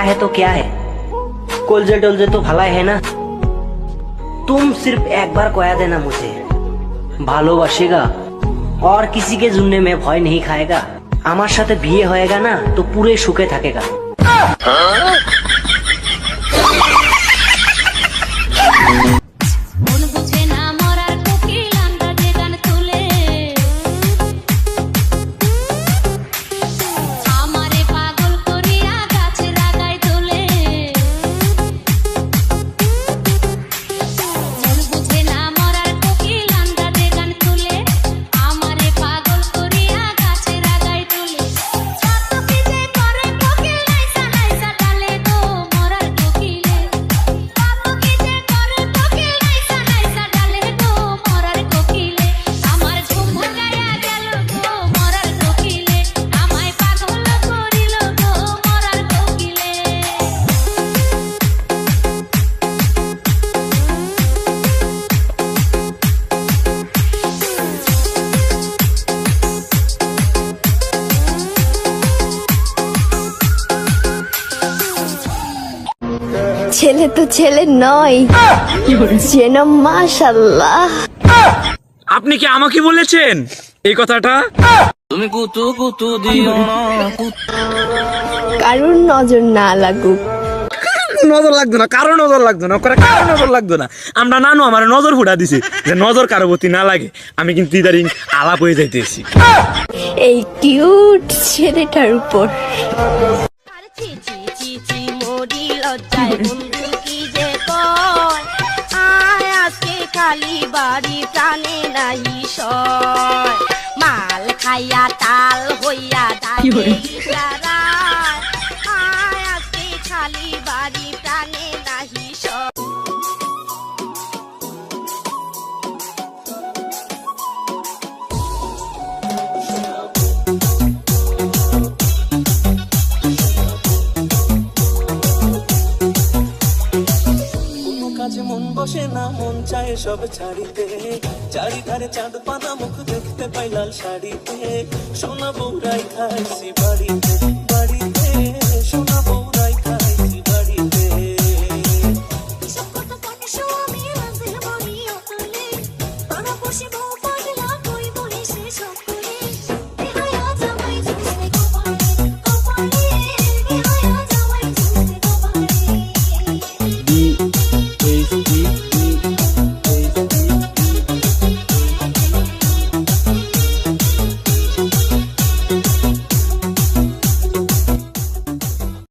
है तो क्या है, कोलजे टोलजे तो भला है ना। तुम सिर्फ एक बार कह देना मुझे, ভালোবাসেগা और किसी के जुन्ने में भय नहीं खाएगा, আমার সাথে বিয়ে হয়েগা না তো পুরে সুখে থাকেগা। ছেলে তো ছেলে নয়, যেন মাশাআল্লাহ। আপনি কি আমাকে বলেছেন এই কথাটা? তুমি কুতু কুতু দিও না, কারোর নজর না লাগুক। নজর লাগতো না, কারো নজর লাগতো না, কারো নজর লাগতো না। আমরা নানু আমার নজর ফুটা দিছে যে নজর কারো প্রতি না লাগে। আমি কিন্তু ইদারিং আলাপ হয়ে যাইতেছি এই কিউট ছেলেটার উপর। খালি বাড়ি প্রাণে নাহি সয়, মাল খাইয়া তাল হইয়া আজকে খালি বাড়ি প্রাণে নাহি সয়। কাজে মন বসে না, মন চায় সব ছাড়িতে, চারিধারে চাঁদ পানা মুখ দেখতে পাই লাল শাড়িতে, সোনা বউরাই খাইছি বাড়িতে।